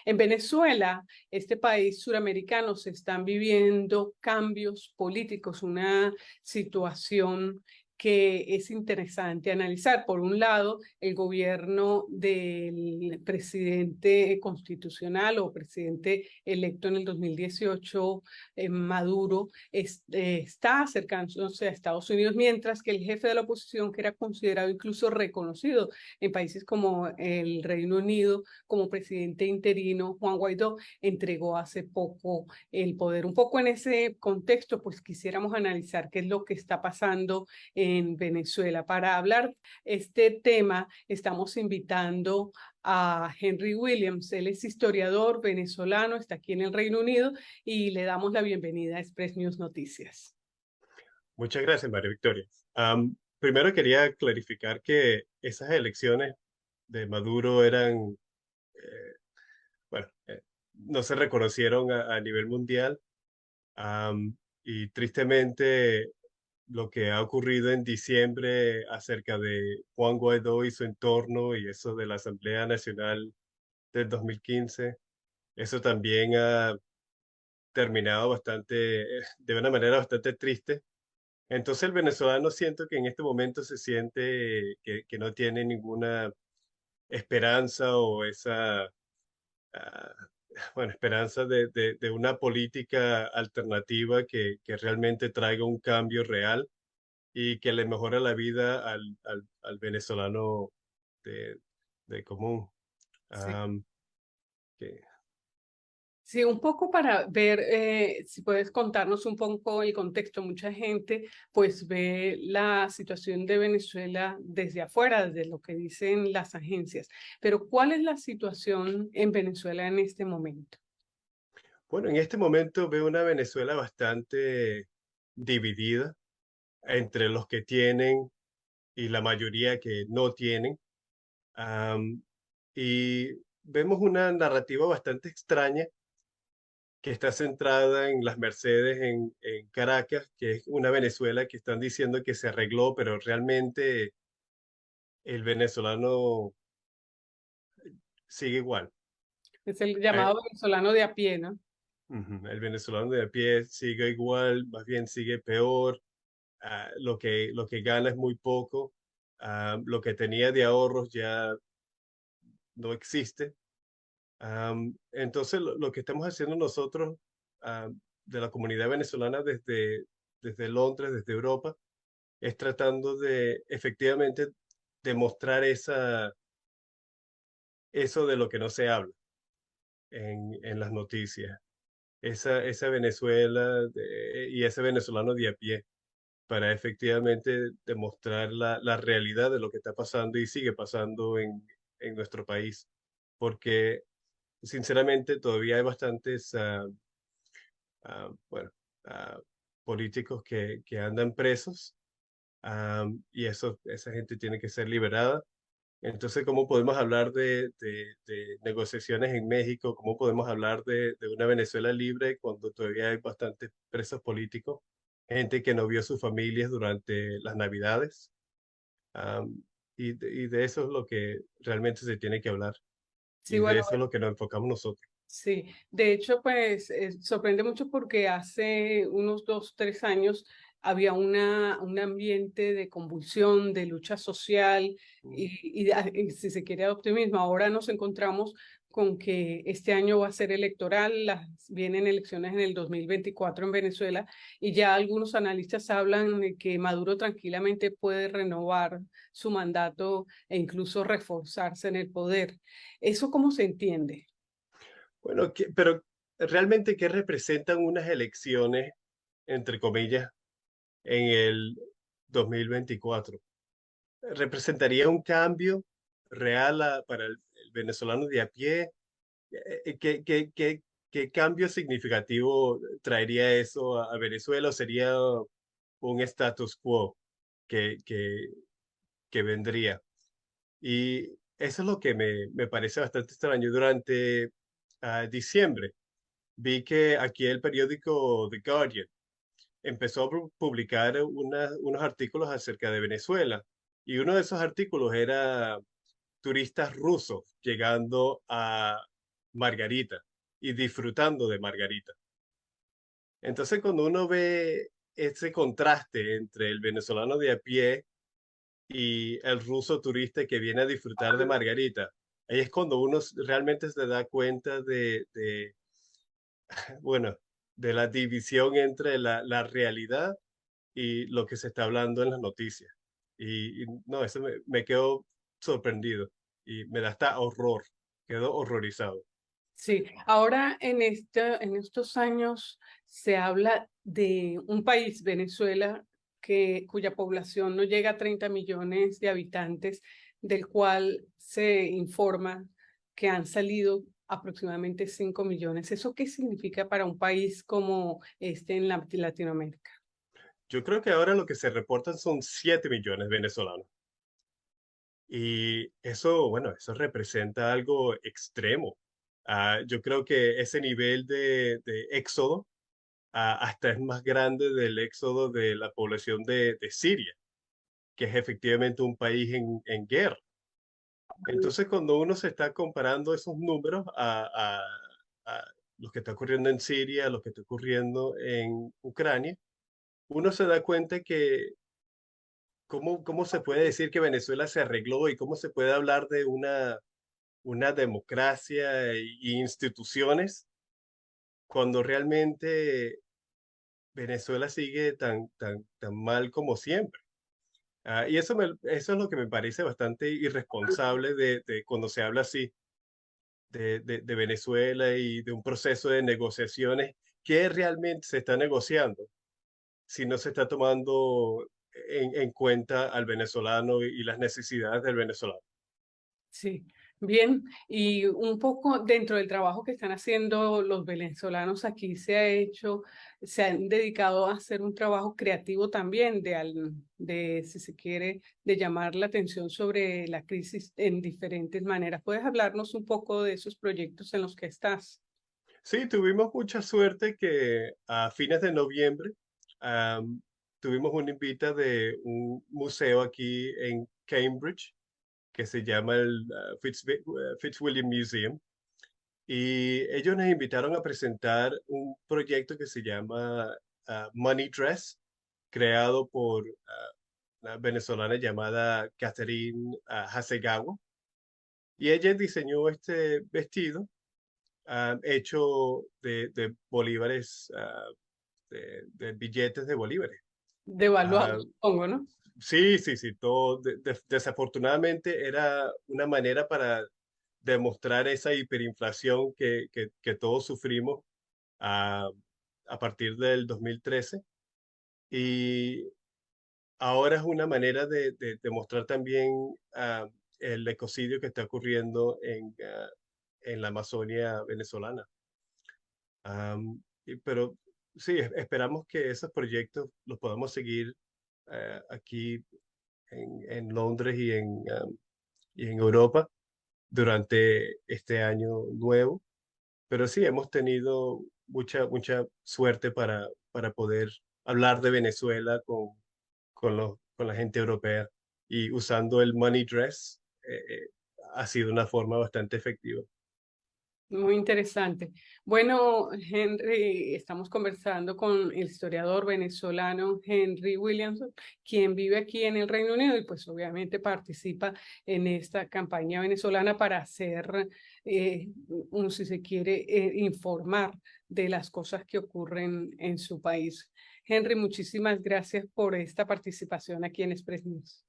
En Venezuela, este país suramericano, se están viviendo cambios políticos, una situación que es interesante analizar. Por un lado, el gobierno del presidente constitucional o presidente electo en el 2018, Maduro, está acercándose a Estados Unidos, mientras que el jefe de la oposición, que era considerado incluso reconocido en países como el Reino Unido como presidente interino, Juan Guaidó, entregó hace poco el poder. Un poco en ese contexto, pues quisiéramos analizar qué es lo que está pasando en Venezuela. Para hablar este tema, estamos invitando a Henry Williams. Él es historiador venezolano, está aquí en el Reino Unido y le damos la bienvenida a Express News Noticias. Muchas gracias, María Victoria. Primero quería clarificar que esas elecciones de Maduro eran, eh, bueno, no se reconocieron a nivel mundial. Y tristemente lo que ha ocurrido en diciembre acerca de Juan Guaidó y su entorno y eso de la Asamblea Nacional del 2015, eso también ha terminado de una manera bastante triste. Entonces el venezolano siento que en este momento se siente que no tiene ninguna esperanza o esa, ah, bueno, esperanza de una política alternativa que realmente traiga un cambio real y que le mejore la vida al venezolano de, de común. Sí. Am, que, Sí, un poco para ver si puedes contarnos un poco el contexto. Mucha gente pues ve la situación de Venezuela desde afuera, desde lo que dicen las agencias. Pero ¿cuál es la situación en Venezuela en este momento? bueno, en este momento veo una Venezuela bastante dividida entre los que tienen y la mayoría que no tienen. Am, y vemos una narrativa bastante extraña que está centrada en las Mercedes en Caracas, que es una Venezuela que están diciendo que se arregló, pero realmente el venezolano sigue igual. Es el Eh, llamado venezolano de a pie, ¿no? Ujú, el venezolano de a pie sigue igual, más bien sigue peor. Lo que gana es muy poco. Lo que tenía de ahorros ya no existe. Entonces, lo que estamos haciendo nosotros de la comunidad venezolana desde Londres, desde Europa, es tratando de efectivamente demostrar eso de lo que no se habla en las noticias. Esa Venezuela y ese venezolano de a pie para efectivamente demostrar la realidad de lo que está pasando y sigue pasando en nuestro país. Porque sinceramente todavía hay bastantes bueno, ah, políticos que andan presos, y esa gente tiene que ser liberada. Entonces, ¿cómo podemos hablar de negociaciones en México? ¿Cómo podemos hablar de una Venezuela libre cuando todavía hay bastantes presos políticos? Gente que no vio a sus familias durante las Navidades. Am, y de eso es lo que realmente se tiene que hablar. Sí, Y de bueno, eso es lo que nos enfocamos nosotros. sí, de hecho, pues sorprende mucho porque hace unos 2, 3 años había un ambiente de convulsión, de lucha social y si se quiere, de optimismo. Ahora nos encontramos con que este año va a ser electoral, vienen elecciones en el 2024 en Venezuela y ya algunos analistas hablan de que Maduro tranquilamente puede renovar su mandato e incluso reforzarse en el poder. ¿Eso cómo se entiende? Bueno, pero realmente, ¿qué representan unas elecciones, entre comillas, en el 2024? ¿Representaría un cambio real para el venezolano de a pie? ¿Qué cambio significativo traería eso a Venezuela? ¿O sería un status quo que, que, que vendría? Y eso es lo que me parece bastante extraño. Durante diciembre vi que aquí el periódico The Guardian empezó a publicar unos artículos acerca de Venezuela. Y uno de esos artículos era turistas rusos llegando Margarita y disfrutando de Margarita. Entonces, cuando uno ve ese contraste entre el venezolano de a pie y el ruso turista que viene a disfrutar de Margarita, ahí es cuando uno realmente se da cuenta bueno, de la división entre la realidad y lo que se está hablando en las noticias. Y no, eso me quedó sorprendido y me da hasta horror, quedo horrorizado. Sí, ahora en estos años se habla de un país, Venezuela, cuya población no llega a 30 millones de habitantes, del cual se informa que han salido aproximadamente 5 millones. ¿Eso qué significa para un país como este en Latinoamérica? Yo creo que ahora lo que se reportan son 7 millones venezolanos. Y eso, bueno, eso representa algo extremo. Yo creo que ese nivel de éxodo hasta es más grande del éxodo de la población de Siria, que es efectivamente un país en guerra. Entonces, cuando uno se está comparando esos números a lo que está ocurriendo en Siria, a lo que está ocurriendo en Ucrania, uno se da cuenta que cómo se puede decir que Venezuela se arregló y cómo se puede hablar de una democracia y instituciones cuando realmente Venezuela sigue tan mal como siempre. Y eso es lo que me parece bastante irresponsable de cuando se habla así de Venezuela y de un proceso de negociaciones. ¿Qué realmente se está negociando si no se está tomando en cuenta al venezolano y las necesidades del venezolano? Sí, bien. Y un poco dentro del trabajo que están haciendo los venezolanos aquí se han dedicado a hacer un trabajo creativo también si se quiere, de llamar la atención sobre la crisis en diferentes maneras. ¿Puedes hablarnos un poco de esos proyectos en los que estás? Sí, tuvimos mucha suerte que a fines de noviembre am, tuvimos una invita de un museo aquí en Cambridge que se llama el Fitzwilliam Museum. Y ellos nos invitaron a presentar un proyecto que se llama Money Dress, creado por una venezolana llamada Catherine Hasegawa. Y ella diseñó este vestido hecho de bolívares, de billetes de bolívares. Devaluado, Ah, supongo, ¿no? sí, sí, sí, todo. Desafortunadamente era una manera para demostrar esa hiperinflación que todos sufrimos a, a partir del 2013. Y ahora es una manera de demostrar también el ecocidio que está ocurriendo en la Amazonia venezolana. Pero sí, esperamos que esos proyectos los podamos seguir aquí en Londres y en Europa durante este año nuevo. Pero sí, hemos tenido mucha suerte para poder hablar de Venezuela con la gente europea y usando el money dress ha sido una forma bastante efectiva. Muy interesante. Bueno, Henry, estamos conversando con el historiador venezolano Henry Williamson, quien vive aquí en el Reino Unido y pues obviamente participa en esta campaña venezolana para hacer, si se quiere, informar de las cosas que ocurren en su país. Henry, muchísimas gracias por esta participación aquí en Express News.